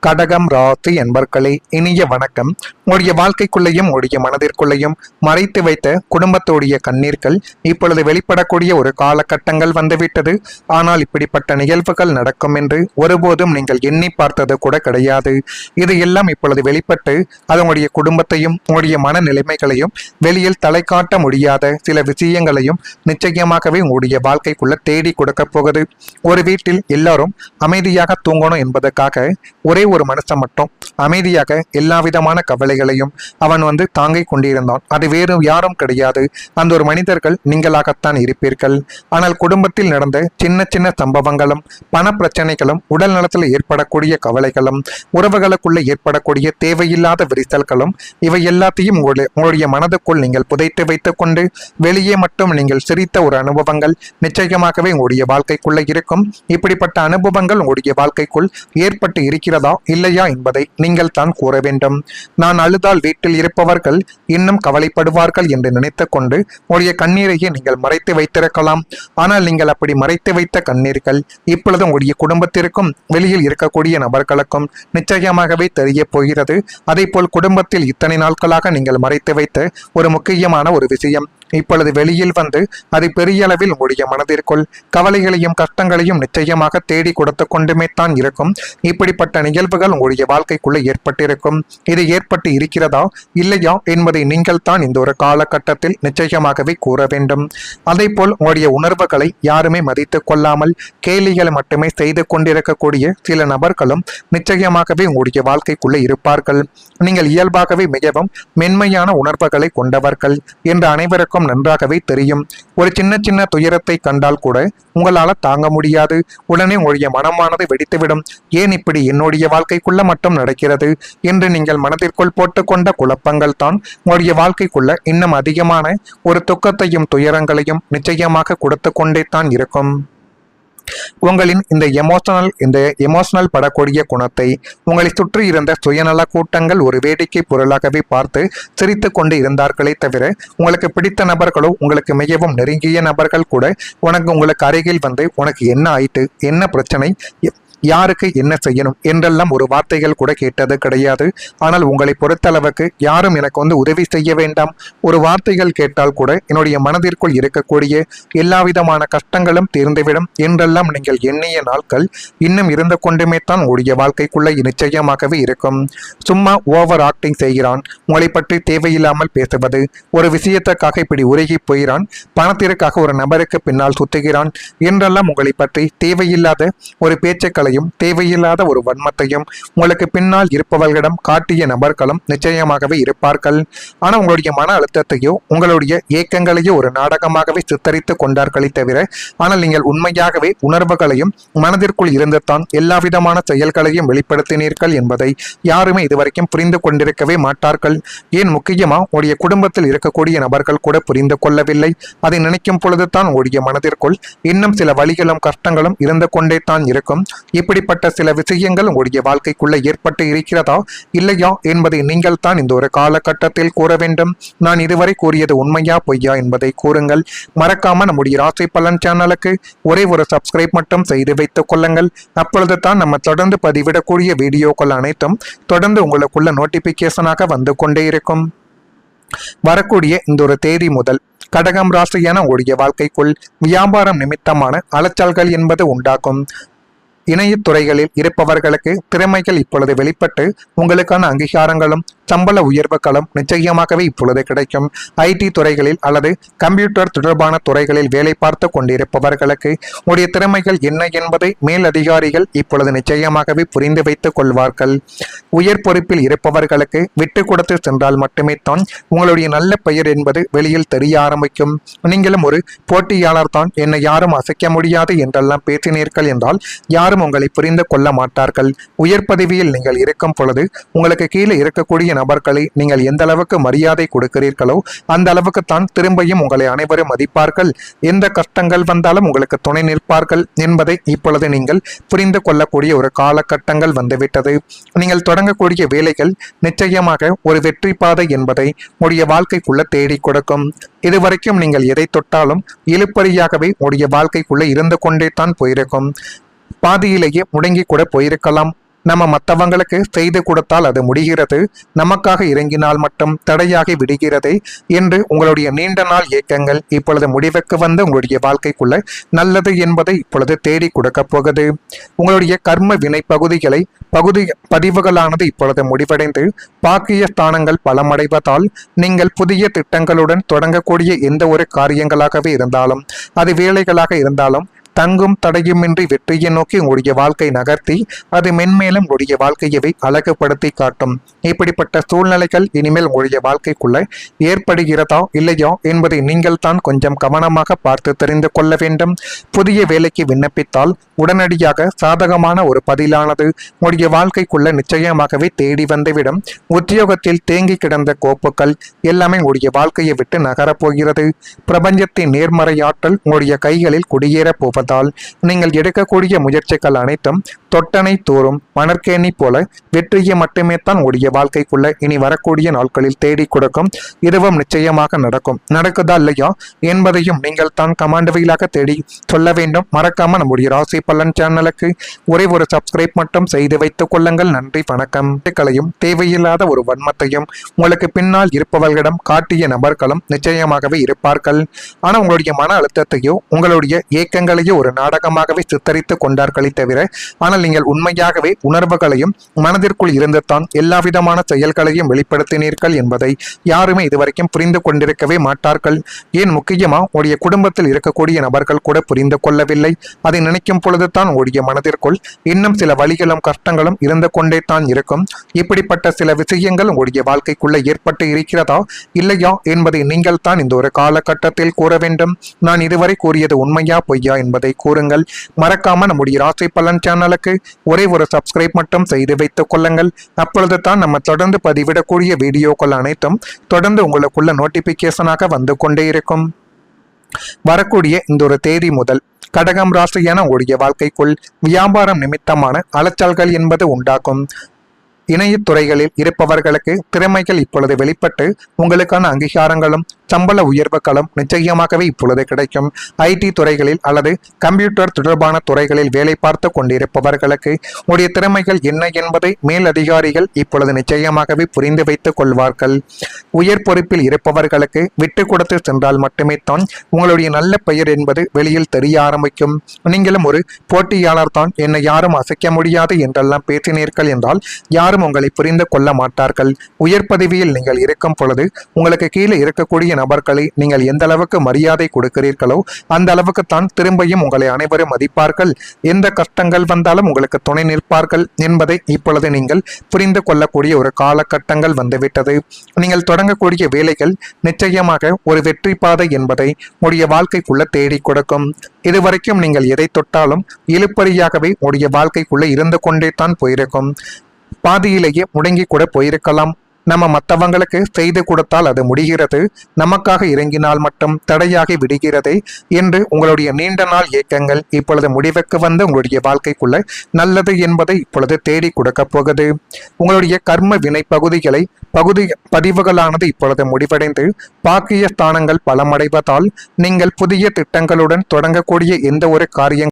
கடகம் ராசி என்பர்களே, இனிய வணக்கம். உங்களுடைய வாழ்க்கைக்குள்ளேயும் உங்களுடைய மனதிற்குள்ளேயும் மறைத்து வைத்த குடும்பத்தோடைய கண்ணீர்கள் இப்பொழுது வெளிப்படக்கூடிய ஒரு காலகட்டங்கள் வந்துவிட்டது. ஆனால் இப்படிப்பட்ட நிகழ்வுகள் நடக்கும் என்று ஒருபோதும் நீங்கள் எண்ணி பார்த்தது கூட கிடையாது. இது எல்லாம் இப்பொழுது வெளிப்பட்டு அது உங்களுடைய குடும்பத்தையும் உங்களுடைய மனநிலைமைகளையும் வெளியில் தலை காட்ட முடியாத சில விஷயங்களையும் நிச்சயமாகவே உங்களுடைய வாழ்க்கைக்குள்ள தேடி கொடுக்க போகுது. ஒரு வீட்டில் எல்லாரும் அமைதியாக தூங்கணும் என்பதற்காக ஒரே ஒரு மனுஷன் மட்டும் அமைதியாக எல்லா விதமான கவலைகளையும் அவன் தாங்கிக் கொண்டிருந்தான். அது வேறு யாரும் கிடையாது, அந்த ஒரு மனிதர்கள் நீங்களாகத்தான் இருப்பீர்கள். ஆனால் குடும்பத்தில் நடந்த சின்ன சின்ன சம்பவங்களும் பண பிரச்சனைகளும் உடல் நலத்தில் ஏற்படக்கூடிய கவலைகளும் உறவுகளுக்குள்ள ஏற்படக்கூடிய தேவையில்லாத விரிசல்களும் இவை எல்லாத்தையும் உங்களுடைய மனதுக்குள் நீங்கள் புதைத்து வைத்துக் கொண்டு வெளியே மட்டும் நீங்கள் சிரித்த ஒரு அனுபவங்கள் நிச்சயமாகவே உங்களுடைய வாழ்க்கைக்குள்ள இருக்கும். இப்படிப்பட்ட அனுபவங்கள் உங்களுடைய வாழ்க்கைக்குள் ஏற்பட்டு இருக்கிறதா இல்லையா என்பதை நீங்கள் தான் கூற வேண்டும். நான் அழுதால் வீட்டில் இருப்பவர்கள் இன்னும் கவலைப்படுவார்கள் என்று நினைத்து கொண்டு உங்களுடைய கண்ணீரையே நீங்கள் மறைத்து வைத்திருக்கலாம். ஆனால் நீங்கள் அப்படி மறைத்து வைத்த கண்ணீர்கள் இப்பொழுது உங்களுடைய குடும்பத்திற்கும் வெளியில் இருக்கக்கூடிய நபர்களுக்கும் நிச்சயமாகவே தெரிய போகிறது. அதே போல் குடும்பத்தில் இத்தனை நாட்களாக நீங்கள் மறைத்து வைத்த ஒரு முக்கியமான ஒரு விஷயம் இப்பொழுது வெளியில் அது பெரிய அளவில் உங்களுடைய மனதிற்குள் கவலைகளையும் கஷ்டங்களையும் நிச்சயமாக தேடி கொடுத்து கொண்டுமே தான் இருக்கும். இப்படிப்பட்ட நிகழ்வுகள் உங்களுடைய வாழ்க்கைக்குள்ள ஏற்பட்டிருக்கும். இது ஏற்பட்டு இருக்கிறதா இல்லையா என்பதை நீங்கள் தான் இந்த ஒரு காலகட்டத்தில் நிச்சயமாகவே கூற வேண்டும். அதே போல் உங்களுடைய உணர்வுகளை யாருமே மதித்து கொள்ளாமல் கேலிகளை மட்டுமே செய்து கொண்டிருக்கக்கூடிய சில நபர்களும் நிச்சயமாகவே உங்களுடைய வாழ்க்கைக்குள்ள இருப்பார்கள். நீங்கள் இயல்பாகவே மிகவும் மென்மையான உணர்வுகளை கொண்டவர்கள் என்று அனைவருக்கும் நன்றாகவே தெரியும். ஒரு சின்ன சின்ன துயரத்தை கண்டால் கூட உங்களால தாங்க முடியாது. உடனே உங்களுடைய மனமானது வெடித்துவிடும். ஏன் இப்படி என்னுடைய வாழ்க்கைக்குள்ள மட்டும் நடக்கிறது என்று நீங்கள் மனதிற்குள் போட்டுக்கொண்ட குழப்பங்கள் தான் உங்களுடைய வாழ்க்கைக்குள்ள இன்னும் அதிகமான ஒரு துக்கத்தையும் துயரங்களையும் நிச்சயமாக கொடுத்து கொண்டே தான் இருக்கும். உங்களின் இந்த எமோஷனல் படக்கூடிய குணத்தை உங்களை சுற்றி இருந்த சுயநல கூட்டங்கள் ஒரு வேடிக்கை பொருளாகவே பார்த்து சிரித்து கொண்டு இருந்தார்களே தவிர உங்களுக்கு பிடித்த நபர்களோ உங்களுக்கு மிகவும் நெருங்கிய நபர்கள் கூட உங்களுக்கு அருகில் உனக்கு என்ன ஆயிட்டு, என்ன பிரச்சனை, யாருக்கு என்ன செய்யணும் என்றெல்லாம் ஒரு வார்த்தைகள் கூட கேட்டது கிடையாது. ஆனால் உங்களை பொறுத்தளவுக்கு யாரும் எனக்கு உதவி செய்ய வேண்டாம், ஒரு வார்த்தைகள் கேட்டால் கூட என்னுடைய மனதிற்குள் இருக்கக்கூடிய எல்லா விதமான கஷ்டங்களும் தீர்ந்துவிடும் என்றெல்லாம் நீங்கள் எண்ணிய நாட்கள் இன்னும் இருந்து கொண்டுமே தான் உங்களுடைய வாழ்க்கைக்குள்ள நிச்சயமாகவே இருக்கும். சும்மா ஓவர் ஆக்டிங் செய்கிறான், உங்களை பற்றி தேவையில்லாமல் பேசுவது, ஒரு விஷயத்துக்காக இப்படி உருகி போகிறான், பணத்திற்காக ஒரு நபருக்கு பின்னால் சுத்துகிறான் என்றெல்லாம் உங்களை பற்றி தேவையில்லாத ஒரு பேச்சுக்களை தேவையில்லாத ஒரு வன்மத்தையும் உங்களுக்கு பின்னால் இருப்பவர்களிடம் காட்டிய நபர்களும் நிச்சயமாகவே இருப்பார்கள். ஆனால் உங்களுடைய மன அழுத்தத்தையோ உங்களுடைய ஏக்கங்களையோ ஒரு நாடகமாகவே சித்தரித்துக் கொண்டார்களே தவிர ஆனால் நீங்கள் உண்மையாகவே உணர்வுகளையும் மனதிற்குள் இருந்துதான் எல்லா விதமான செயல்களையும் வெளிப்படுத்தினீர்கள் என்பதை யாருமே இதுவரைக்கும் புரிந்து கொண்டிருக்கவே மாட்டார்கள். ஏன் முக்கியமா உங்களுடைய குடும்பத்தில் இருக்கக்கூடிய நபர்கள் கூட புரிந்து கொள்ளவில்லை. அதை நினைக்கும் பொழுதுதான் உங்களுடைய மனதிற்குள் இன்னும் சில வலிகளும் கஷ்டங்களும் இருந்து கொண்டே தான் இருக்கும். இப்படிப்பட்ட சில விஷயங்கள் உங்களுடைய வாழ்க்கைக்குள்ள ஏற்பட்டு இருக்கிறதா இல்லையா என்பதை நீங்கள் தான் இந்த ஒரு காலகட்டத்தில் கூற வேண்டும். நான் இதுவரை கூறியது உண்மையா பொய்யா என்பதை கூறுங்கள். மறக்காம நம்முடைய ராசி பலன் சேனலுக்கு ஒரே ஒரு சப்ஸ்கிரைப் மட்டும் செய்து வைத்துக் கொள்ளுங்கள். அப்பொழுது தான் நம்ம தொடர்ந்து பதிவிடக்கூடிய வீடியோக்கள் அனைத்தும் தொடர்ந்து உங்களுக்குள்ள நோட்டிபிகேஷனாக வந்து கொண்டே இருக்கும். வரக்கூடிய இந்த ஒரு தேதி முதல் கடகம் ராசியான உங்களுடைய வாழ்க்கைக்குள் வியாபாரம் நிமித்தமான அலைச்சல்கள் என்பது உண்டாகும். இணையத்துறைகளில் இருப்பவர்களுக்கு திறமைகள் இப்பொழுது வெளிப்பட்டு உங்களுக்கான அங்கீகாரங்களும் சம்பள உயர்வுகளும் நிச்சயமாகவே இப்பொழுது கிடைக்கும். ஐடி துறைகளில் அல்லது கம்ப்யூட்டர் தொடர்பான துறைகளில் வேலை பார்த்து கொண்டிருப்பவர்களுக்கு உடைய திறமைகள் என்ன என்பதை மேலதிகாரிகள் இப்பொழுது நிச்சயமாகவே புரிந்து வைத்துக் கொள்வார்கள். உயர் பொறுப்பில் இருப்பவர்களுக்கு விட்டு கொடுத்து சென்றால் மட்டுமே தான் உங்களுடைய நல்ல பெயர் என்பது வெளியில் தெரிய ஆரம்பிக்கும். நீங்களும் ஒரு போட்டியாளர் தான், என்னை யாரும் அசைக்க முடியாது என்றெல்லாம் பேசினீர்கள் என்றால் யாரும் உங்களை புரிந்து கொள்ள மாட்டார்கள். உயர் பதவியில் நீங்கள் இருக்கும் பொழுது உங்களுக்கு கீழே இருக்கக்கூடிய நபர்களை நீங்கள் எந்த அளவுக்கு மரியாதை கொடுக்கிறீர்களோ அந்த அளவுக்கு தான் திரும்பியும் உங்களை அனைவரும் மதிப்பார்கள். எந்த கஷ்டங்கள் வந்தாலும் உங்களுக்கு துணை நிற்பார்கள் என்பதை இப்பொழுது நீங்கள் புரிந்து கொள்ளக்கூடிய ஒரு காலகட்டங்கள் வந்துவிட்டது. நீங்கள் தொடங்கக்கூடிய வேலைகள் நிச்சயமாக ஒரு வெற்றி பாதை என்பதை உடைய வாழ்க்கைக்குள்ள தேடி கொடுக்கும். இதுவரைக்கும் நீங்கள் எதை தொட்டாலும் இழுப்பறியாகவே உடைய வாழ்க்கைக்குள்ள இருந்து கொண்டே தான் போயிருக்கும். பாதியிலேயே முடங்கி கூட போயிருக்கலாம். நம்ம மற்றவங்களுக்கு செய்து கொடுத்தால் அது முடிகிறது, நமக்காக இறங்கினால் மட்டும் தடையாகி விடுகிறது என்று உங்களுடைய நீண்ட நாள் ஏக்கங்கள் இப்பொழுது முடிவுக்கு வந்து உங்களுடைய வாழ்க்கைக்குள்ள நல்லது என்பதை இப்பொழுது தேடி கொடுக்க போகுது. உங்களுடைய கர்ம வினை பதிவுகளானது இப்பொழுது முடிவடைந்து பாக்கிய ஸ்தானங்கள் பலமடைவதால் நீங்கள் புதிய திட்டங்களுடன் தொடங்கக்கூடிய எந்த ஒரு காரியங்களாகவே இருந்தாலும், அது வேலைகளாக இருந்தாலும், தங்கும் தடையுமின்றி வெற்றியை நோக்கி உங்களுடைய வாழ்க்கை நகர்த்தி அது மென்மேலும் உங்களுடைய வாழ்க்கையவை அழகுபடுத்தி காட்டும். இப்படிப்பட்ட சூழ்நிலைகள் இனிமேல் உங்களுடைய வாழ்க்கைக்குள்ள ஏற்படுகிறதா இல்லையா என்பதை நீங்கள் தான் கொஞ்சம் கவனமாக பார்த்து தெரிந்து கொள்ள வேண்டும். புதிய வேலைக்கு விண்ணப்பித்தால் உடனடியாக சாதகமான ஒரு பதிலானது உங்களுடைய வாழ்க்கைக்குள்ள நிச்சயமாகவே தேடி வந்துவிடும். உத்தியோகத்தில் தேங்கி கிடந்த கோப்புகள் எல்லாமே உங்களுடைய வாழ்க்கையை விட்டு நகரப்போகிறது. பிரபஞ்சத்தின் நேர்மறையாற்றல் உங்களுடைய கைகளில் குடியேறப் போவதால் நீங்கள் எடுக்கக்கூடிய முயற்சிகள் அனைத்தும் தொட்டனை தோறும் மணற்கேணி போல வெற்றியை மட்டுமே தான் உங்களுடைய வாழ்க்கைக்குள்ள இனி வரக்கூடிய நாட்களில் தேடி கொடுக்கும். இதுவும் நிச்சயமாக நடக்குதா இல்லையா என்பதையும் நீங்கள் தான் கமாண்ட் வழியாக தேடி சொல்ல வேண்டும். மறக்காம நம்முடைய ராசி பலன் சேனலுக்கு ஒரே ஒரு சப்ஸ்கிரைப் மட்டும் செய்து வைத்துக் கொள்ளுங்கள். நன்றி, வணக்கம். தேவையில்லாத ஒரு வன்மத்தையும் உங்களுக்கு பின்னால் இருப்பவர்களிடம் காட்டிய நபர்களும் நிச்சயமாகவே இருப்பார்கள். ஆனா உங்களுடைய மன அழுத்தத்தையோ உங்களுடைய ஏக்கங்களையோ ஒரு நாடகமாகவே சித்தரித்து கொண்டார்களே தவிர, ஆனால் நீங்கள் உண்மையாகவே உணர்வுகளையும் மனதிற்குள் இருந்து தான் எல்லா விதமான செயல்களையும் வெளிப்படுத்தினீர்கள் என்பதை யாருமே இதுவரைக்கும் புரிந்து கொண்டிருக்கவே மாட்டார்கள். ஏன் முக்கியமா உடைய குடும்பத்தில் இருக்கக்கூடிய நபர்கள் கூட புரிந்து கொள்ளவில்லை. அதை நினைக்கும் பொழுது தான் உடைய மனதிற்குள் இன்னும் சில வழிகளும் கஷ்டங்களும் இருந்து கொண்டே தான் இருக்கும். இப்படிப்பட்ட சில விஷயங்கள் உங்களுடைய வாழ்க்கைக்குள்ள ஏற்பட்டு இருக்கிறதா இல்லையா என்பதை நீங்கள் தான் இந்த ஒரு காலகட்டத்தில் கூற வேண்டும். நான் இதுவரை கூறியது உண்மையா பொய்யா என்பதை கூறுங்கள். மறக்காம நம்முடைய ராசி பலன் சேனலுக்கு ஒரே ஒரு சப்ஸ்கிரைப் மட்டும் செய்து வைத்துக் கொள்ளுங்கள். அப்பொழுது தான் நம்ம தொடர்ந்து பதிவிடக்கூடிய வீடியோக்கள் அனைத்தும் தொடர்ந்து உங்களுக்குள்ள நோட்டிபிகேஷனாக வந்து கொண்டே இருக்கும். வரக்கூடிய இந்த ஒரு தேதி முதல் கடகம் ராசியான உங்களுடைய வாழ்க்கைக்குள் வியாபாரம் நிமித்தமான அலைச்சல்கள் என்பது உண்டாகும். இணையத்துறைகளில் இருப்பவர்களுக்கு திறமைகள் இப்பொழுது வெளிப்பட்டு உங்களுக்கான அங்கீகாரங்களும் சம்பள உயர்வுகளும் நிச்சயமாகவே இப்பொழுது கிடைக்கும். ஐடி துறைகளில் அல்லது கம்ப்யூட்டர் தொடர்பான துறைகளில் வேலை பார்த்து கொண்டிருப்பவர்களுக்கு உடைய திறமைகள் என்ன என்பதை மேல் அதிகாரிகள் இப்பொழுது நிச்சயமாகவே புரிந்து வைத்துக் கொள்வார்கள். உயர் பொறுப்பில் இருப்பவர்களுக்கு விட்டு கொடுத்து சென்றால் மட்டுமே தான் உங்களுடைய நல்ல பெயர் என்பது வெளியில் தெரிய ஆரம்பிக்கும். நீங்களும் ஒரு போட்டியாளர் தான், என்னை யாரும் அசைக்க முடியாது என்றெல்லாம் பேசினீர்கள் என்றால் யாரும் உங்களை புரிந்து கொள்ள மாட்டார்கள். உயர் பதவியில் நீங்கள் இருக்கும் பொழுது உங்களுக்கு கீழே இருக்கக்கூடிய நபர்களை நீங்கள் எந்த அளவுக்கு மரியாதை கொடுக்கிறீர்களோ அந்த அளவுக்கு தான் திரும்பியும் உங்களை அனைவரும் மதிப்பார்கள். எந்த கஷ்டங்கள் வந்தாலும் உங்களுக்கு துணை நிற்பார்கள் என்பதை இப்பொழுது நீங்கள் புரிந்து கொள்ளக்கூடிய ஒரு காலகட்டங்கள் வந்துவிட்டது. நீங்கள் தொடங்கக்கூடிய வேலைகள் நிச்சயமாக ஒரு வெற்றி பாதை என்பதை உடைய வாழ்க்கைக்குள்ள தேடி கொடுக்கும். இதுவரைக்கும் நீங்கள் எதை தொட்டாலும் இழுப்பறியாகவே உடைய வாழ்க்கைக்குள்ள இருந்து கொண்டே தான் போயிருக்கும். பாதியிலேயே முடங்கி கூட போயிருக்கலாம். நம்ம மற்றவங்களுக்கு செய்து கொடுத்தால் அது முடிகிறது, நமக்காக இறங்கினால் மட்டும் தடையாகி விடுகிறது என்று உங்களுடைய நீண்ட நாள் ஏக்கங்கள் இப்பொழுது முடிவுக்கு வந்து உங்களுடைய வாழ்க்கைக்குள்ள நல்லது என்பதை இப்பொழுது தேடி கொடுக்க போகுது. உங்களுடைய கர்ம வினை பதிவுகளானது இப்பொழுது முடிவடைந்து பாக்கிய ஸ்தானங்கள் பலமடைவதால் நீங்கள் புதிய திட்டங்களுடன் தொடங்கக்கூடிய எந்த ஒரு காரியங்கள்